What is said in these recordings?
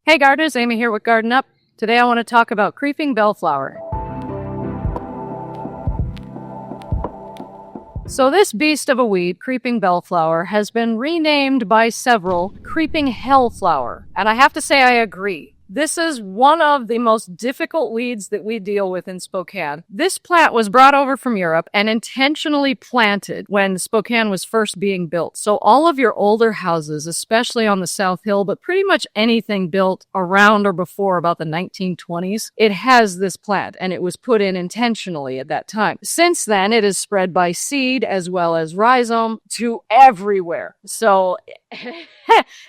Hey gardeners, Amy here with Garden Up. Today I want to talk about creeping bellflower. So this beast of a weed, creeping bellflower, has been renamed by several creeping hellflower. And I have to say I agree. This is one of the most difficult weeds that we deal with in Spokane. This plant was brought over from Europe and intentionally planted when Spokane was first being built. So all of your older houses, especially on the South Hill, but pretty much anything built around or before about the 1920s, it has this plant and it was put in intentionally at that time. Since then, it is spread by seed as well as rhizome to everywhere. So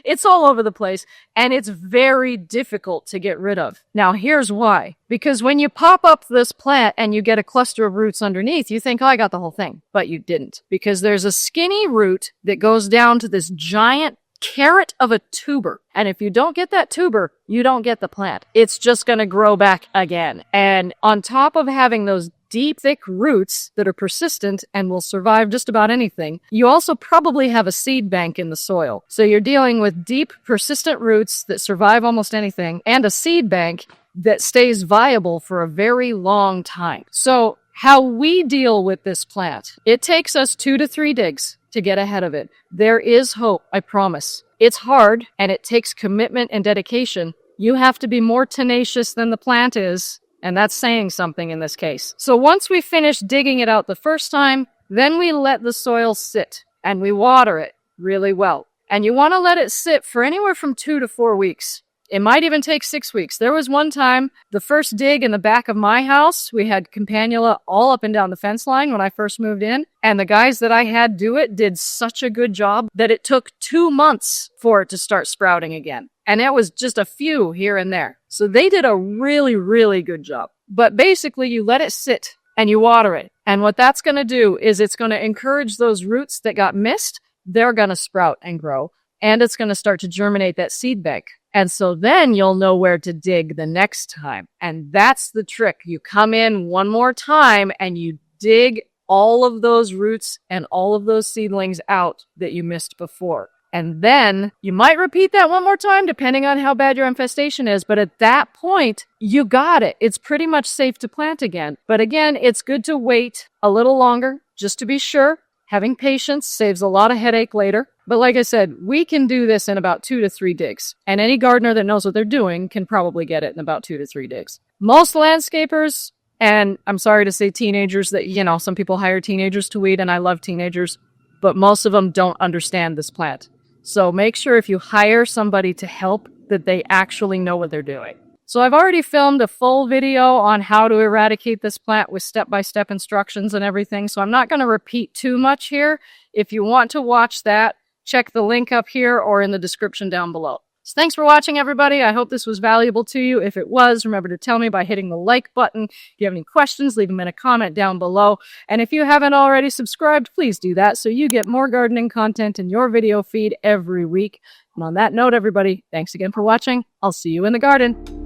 it's all over the place and it's very difficult to get rid of. Now, here's why. Because when you pop up this plant and you get a cluster of roots underneath, you think, oh, I got the whole thing. But you didn't. Because there's a skinny root that goes down to this giant carrot of a tuber. And if you don't get that tuber, you don't get the plant. It's just going to grow back again. And on top of having those deep, thick roots that are persistent and will survive just about anything, you also probably have a seed bank in the soil. So you're dealing with deep, persistent roots that survive almost anything and a seed bank that stays viable for a very long time. So how we deal with this plant, it takes us 2 to 3 digs to get ahead of it. There is hope, I promise. It's hard and it takes commitment and dedication. You have to be more tenacious than the plant is. And that's saying something in this case. So once we finish digging it out the first time, then we let the soil sit and we water it really well. And you want to let it sit for anywhere from 2 to 4 weeks. It might even take 6 weeks. There was one time, the first dig in the back of my house, we had Campanula all up and down the fence line when I first moved in. And the guys that I had do it did such a good job that it took 2 months for it to start sprouting again. And it was just a few here and there. So they did a really, really good job. But basically, you let it sit and you water it. And what that's going to do is it's going to encourage those roots that got missed. They're going to sprout and grow. And it's going to start to germinate that seed bank. And so then you'll know where to dig the next time. And that's the trick. You come in one more time and you dig all of those roots and all of those seedlings out that you missed before. And then you might repeat that one more time, depending on how bad your infestation is. But at that point, you got it. It's pretty much safe to plant again. But again, it's good to wait a little longer, just to be sure. Having patience saves a lot of headache later. But like I said, we can do this in about 2 to 3 digs. And any gardener that knows what they're doing can probably get it in about 2 to 3 digs. Most landscapers, and I'm sorry to say teenagers, that, some people hire teenagers to weed, and I love teenagers, but most of them don't understand this plant. So make sure if you hire somebody to help that they actually know what they're doing. So I've already filmed a full video on how to eradicate this plant with step-by-step instructions and everything. So I'm not going to repeat too much here. If you want to watch that, check the link up here or in the description down below. So thanks for watching, everybody. I hope this was valuable to you. If it was, remember to tell me by hitting the like button. If you have any questions, leave them in a comment down below. And if you haven't already subscribed, please do that so you get more gardening content in your video feed every week. And on that note, everybody, thanks again for watching. I'll see you in the garden.